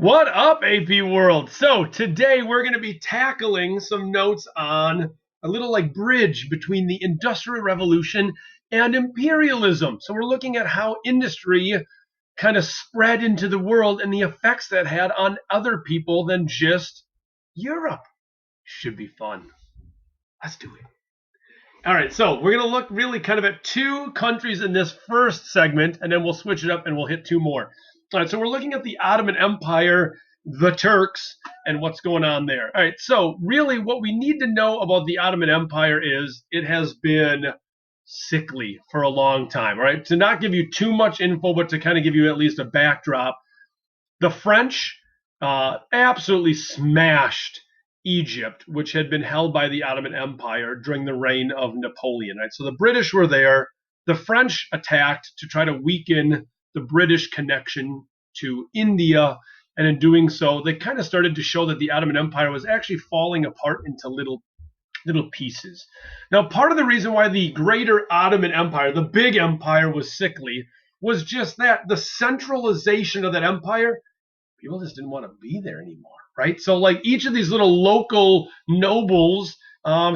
What up, AP World? So today we're going to be tackling some notes on a little like bridge between the Industrial Revolution and imperialism. So we're looking at how industry kind of spread into the world and the effects that had on other people than just Europe. Should be fun. Let's do it. All right, so we're going to look really kind of at two countries in this first segment, and then we'll switch it up and we'll hit two more. All right, so we're looking at the Ottoman Empire, the Turks, and what's going on there. All right, so really what we need to know about the Ottoman Empire is it has been sickly for a long time. All right, to not give you too much info, but to kind of give you at least a backdrop, the French absolutely smashed Egypt, which had been held by the Ottoman Empire during the reign of Napoleon. Right? So the British were there. The French attacked to try to weaken the British connection to India. And in doing so, they kind of started to show that the Ottoman Empire was actually falling apart into little pieces. Now, part of the reason why the greater Ottoman Empire, the big empire, was sickly was just that the centralization of that empire. People just didn't want to be there anymore, right? So like each of these little local nobles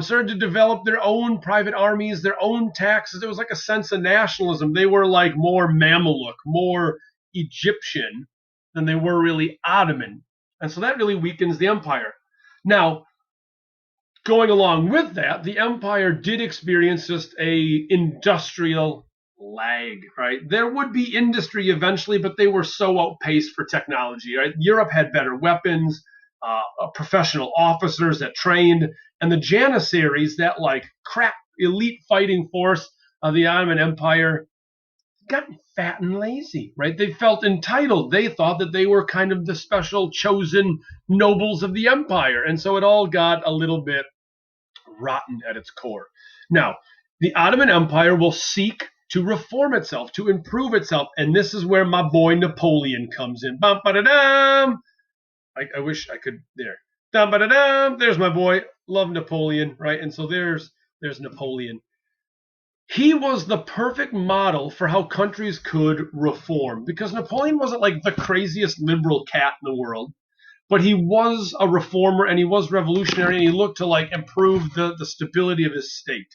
started to develop their own private armies, their own taxes. There was like a sense of nationalism. They were like more Mameluke, more Egyptian than they were really Ottoman. And so that really weakens the empire. Now, going along with that, the empire did experience just a industrial lag, right? There would be industry eventually, but they were so outpaced for technology, right? Europe had better weapons, professional officers that trained, and the Janissaries, that like crap elite fighting force of the Ottoman Empire, got fat and lazy, right? They felt entitled. They thought that they were kind of the special chosen nobles of the empire, and so it all got a little bit rotten at its core. Now, the Ottoman Empire will seek to reform itself, to improve itself. And this is where my boy Napoleon comes in. Bum, ba-da-dum. I wish I could, there. Dum, ba-da-dum. There's my boy. Love Napoleon, right? And so there's Napoleon. He was the perfect model for how countries could reform, because Napoleon wasn't like the craziest liberal cat in the world, but he was a reformer and he was revolutionary and he looked to like improve the stability of his state.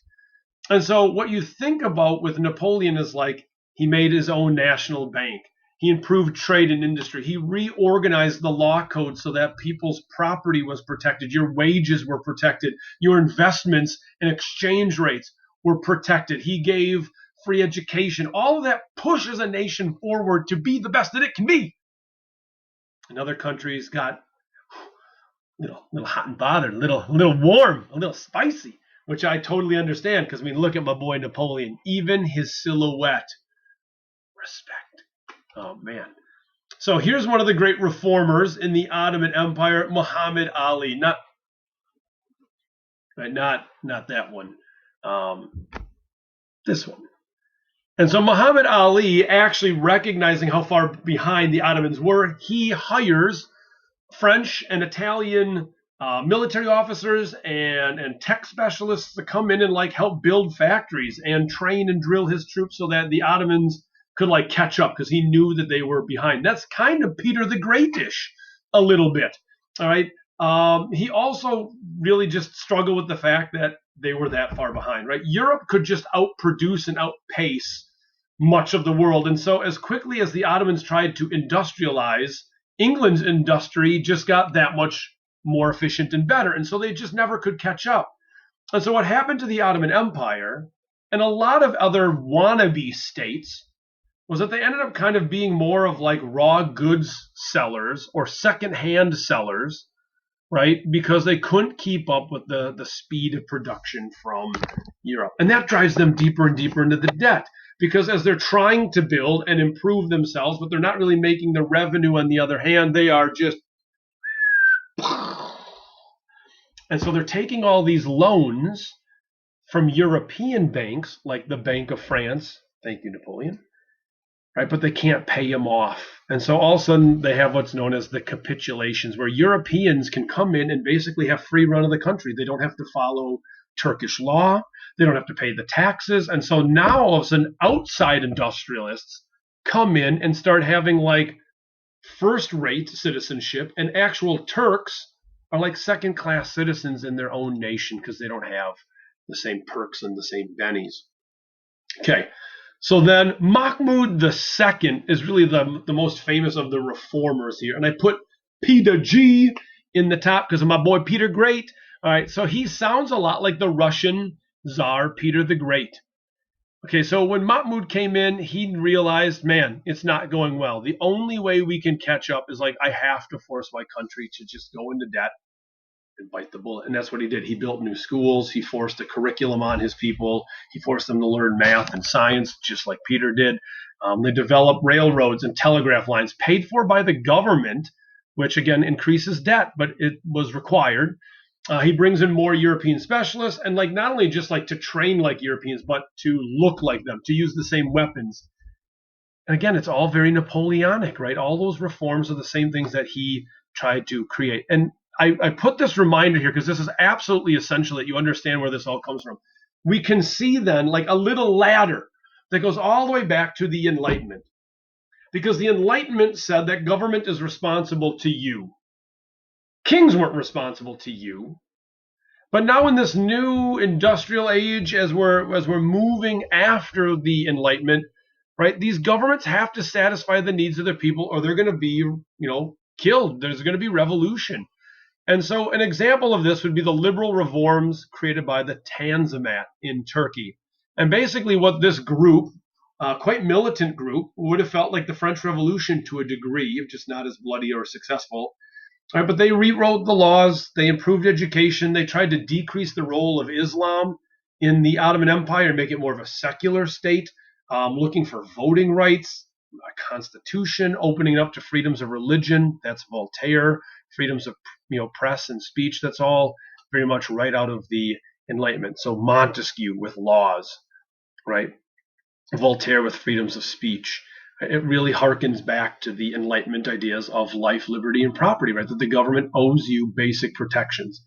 And so what you think about with Napoleon is like he made his own national bank. He improved trade and industry. He reorganized the law code so that people's property was protected. Your wages were protected. Your investments and exchange rates were protected. He gave free education. All of that pushes a nation forward to be the best that it can be. And other countries got little hot and bothered, a little warm, a little spicy, which I totally understand because, I mean, look at my boy Napoleon. Even his silhouette, respect. Oh, man. So here's one of the great reformers in the Ottoman Empire, Muhammad Ali. Not that one. This one. And so Muhammad Ali, actually recognizing how far behind the Ottomans were, he hires French and Italian military officers and tech specialists to come in and like help build factories and train and drill his troops so that the Ottomans could like catch up, because he knew that they were behind. That's kind of Peter the Great-ish a little bit. All right. He also really just struggled with the fact that they were that far behind, right? Europe could just outproduce and outpace much of the world. And so as quickly as the Ottomans tried to industrialize, England's industry just got that much more efficient and better. And so they just never could catch up. And so what happened to the Ottoman Empire and a lot of other wannabe states was that they ended up kind of being more of like raw goods sellers or secondhand sellers, right? Because they couldn't keep up with the speed of production from Europe. And that drives them deeper and deeper into the debt, because as they're trying to build and improve themselves, but they're not really making the revenue on the other hand, they are just... And so they're taking all these loans from European banks, like the Bank of France, thank you, Napoleon, right? But they can't pay them off. And so all of a sudden they have what's known as the capitulations, where Europeans can come in and basically have free run of the country. They don't have to follow Turkish law. They don't have to pay the taxes. And so now all of a sudden outside industrialists come in and start having like first-rate citizenship, and actual Turks are like second-class citizens in their own nation because they don't have the same perks and the same bennies. Okay, so then Mahmud II is really the most famous of the reformers here. And I put Peter G in the top because of my boy Peter Great. All right, so he sounds a lot like the Russian Tsar Peter the Great. Okay, so when Mahmud came in, he realized, man, it's not going well. The only way we can catch up is like, I have to force my country to just go into debt and bite the bullet. And that's what he did. He built new schools. He forced a curriculum on his people. He forced them to learn math and science, just like Peter did. They developed railroads and telegraph lines paid for by the government, which again increases debt, but it was required. He brings in more European specialists, and like not only just like to train like Europeans, but to look like them, to use the same weapons. And again, it's all very Napoleonic, right? All those reforms are the same things that he tried to create. And I put this reminder here because this is absolutely essential that you understand where this all comes from. We can see then like a little ladder that goes all the way back to the Enlightenment. Because the Enlightenment said that government is responsible to you. Kings weren't responsible to you. But now in this new industrial age, as we're moving after the Enlightenment, right? These governments have to satisfy the needs of their people, or they're going to be, killed. There's going to be revolution. And so an example of this would be the liberal reforms created by the Tanzimat in Turkey. And basically what this group, quite militant group, would have felt like the French Revolution to a degree, just not as bloody or successful. Right, but they rewrote the laws, they improved education, they tried to decrease the role of Islam in the Ottoman Empire and make it more of a secular state, looking for voting rights, a constitution, opening up to freedoms of religion. That's Voltaire. Freedoms of press and speech. That's all very much right out of the Enlightenment. So Montesquieu with laws, right? Voltaire with freedoms of speech. It really harkens back to the Enlightenment ideas of life, liberty, and property, right? That the government owes you basic protections.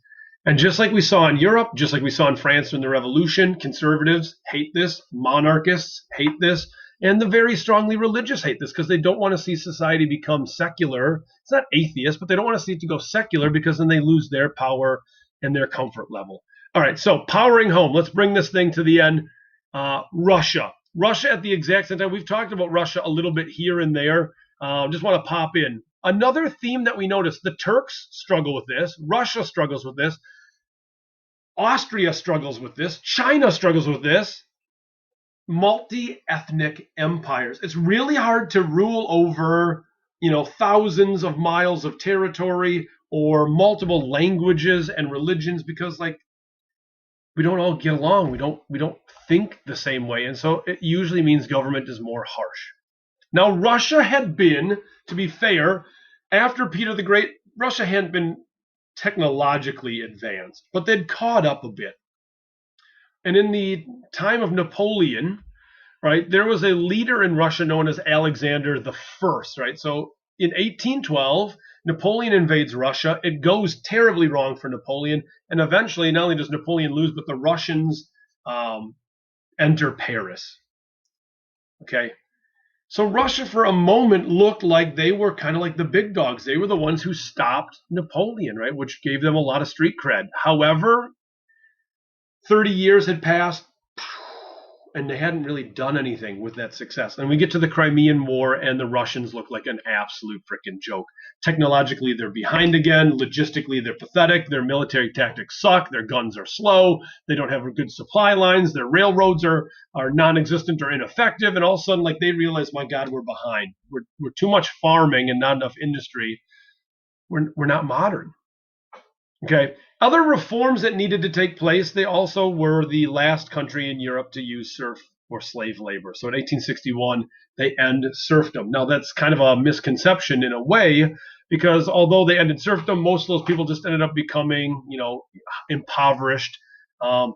And just like we saw in Europe, just like we saw in France during the Revolution, conservatives hate this, monarchists hate this, and the very strongly religious hate this because they don't want to see society become secular. It's not atheist, but they don't want to see it to go secular because then they lose their power and their comfort level. All right, so powering home. Let's bring this thing to the end. Russia. Russia at the exact same time. We've talked about Russia a little bit here and there. Just want to pop in. Another theme that we notice, the Turks struggle with this. Russia struggles with this. Austria struggles with this. China struggles with this. Multi-ethnic empires. It's really hard to rule over, thousands of miles of territory or multiple languages and religions because we don't all get along. We don't think the same way. And so it usually means government is more harsh. Now, Russia had been, to be fair, after Peter the Great, Russia hadn't been technologically advanced, but they'd caught up a bit. And in the time of Napoleon, right, there was a leader in Russia known as Alexander the First, right? So in 1812, Napoleon invades Russia. It goes terribly wrong for Napoleon. And eventually, not only does Napoleon lose, but the Russians enter Paris. Okay. So Russia for a moment looked like they were kind of like the big dogs. They were the ones who stopped Napoleon, right? Which gave them a lot of street cred. However, 30 years had passed and they hadn't really done anything with that success. And we get to the Crimean War and the Russians look like an absolute freaking joke. Technologically, they're behind again. Logistically, they're pathetic. Their military tactics suck. Their guns are slow. They don't have good supply lines. Their railroads are non-existent or ineffective. And all of a sudden, they realize, my God, we're behind. We're too much farming and not enough industry. We're not modern. Okay. Other reforms that needed to take place, they also were the last country in Europe to use serf or slave labor. So in 1861, they end serfdom. Now, that's kind of a misconception in a way, because although they ended serfdom, most of those people just ended up becoming, impoverished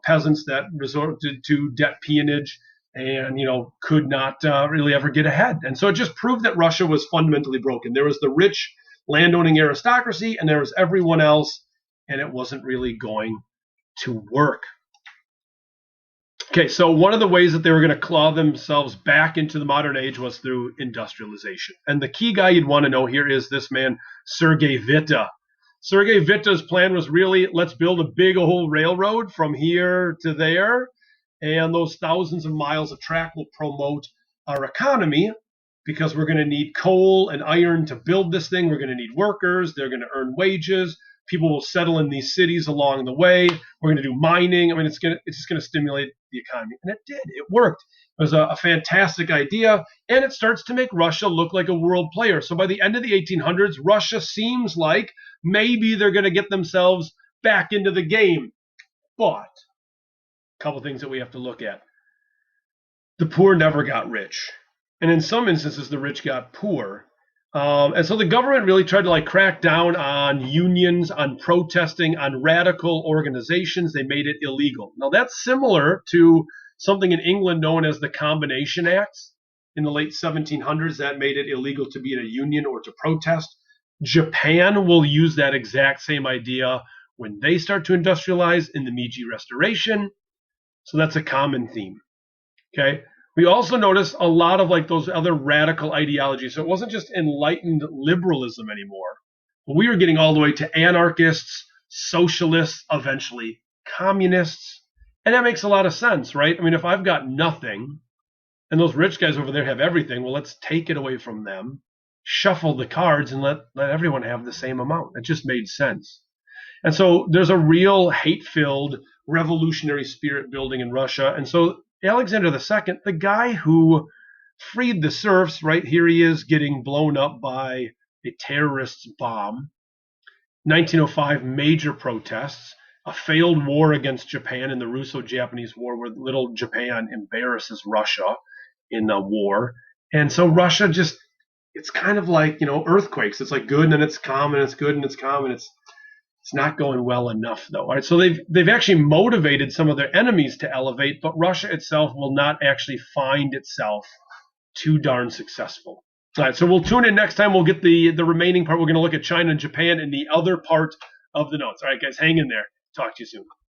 peasants that resorted to debt peonage and, could not really ever get ahead. And so it just proved that Russia was fundamentally broken. There was the rich landowning aristocracy and there was everyone else, and it wasn't really going to work. Okay, so one of the ways that they were going to claw themselves back into the modern age was through industrialization. And the key guy you'd want to know here is this man, Sergei Witte. Sergei Witte's plan was really, let's build a big old railroad from here to there, and those thousands of miles of track will promote our economy because we're going to need coal and iron to build this thing. We're going to need workers. They're going to earn wages. People will settle in these cities along the way. We're going to do mining. I mean, it's just going to stimulate the economy. And it did. It worked. It was a fantastic idea. And it starts to make Russia look like a world player. So by the end of the 1800s, Russia seems like maybe they're going to get themselves back into the game. But a couple things that we have to look at. The poor never got rich. And in some instances, the rich got poor. And so the government really tried to crack down on unions, on protesting, on radical organizations. They made it illegal. Now that's similar to something in England known as the Combination Acts. In the late 1700s, that made it illegal to be in a union or to protest. Japan will use that exact same idea when they start to industrialize in the Meiji Restoration. So that's a common theme. Okay. We also notice a lot of those other radical ideologies. So it wasn't just enlightened liberalism anymore. We were getting all the way to anarchists, socialists, eventually communists. And that makes a lot of sense, right? I mean, if I've got nothing and those rich guys over there have everything, well, let's take it away from them, shuffle the cards, and let everyone have the same amount. It just made sense. And so there's a real hate-filled revolutionary spirit building in Russia. And so Alexander II, the guy who freed the serfs, right here he is getting blown up by a terrorist's bomb. 1905, major protests, a failed war against Japan in the Russo-Japanese War, where little Japan embarrasses Russia in the war. And so Russia just, it's kind of like, earthquakes. It's like good and then it's calm, and it's good and it's calm, and it's not going well enough, though. All right, so they've actually motivated some of their enemies to elevate, but Russia itself will not actually find itself too darn successful. All right, so we'll tune in next time. We'll get the remaining part. We're going to look at China and Japan and the other part of the notes. All right, guys, hang in there. Talk to you soon.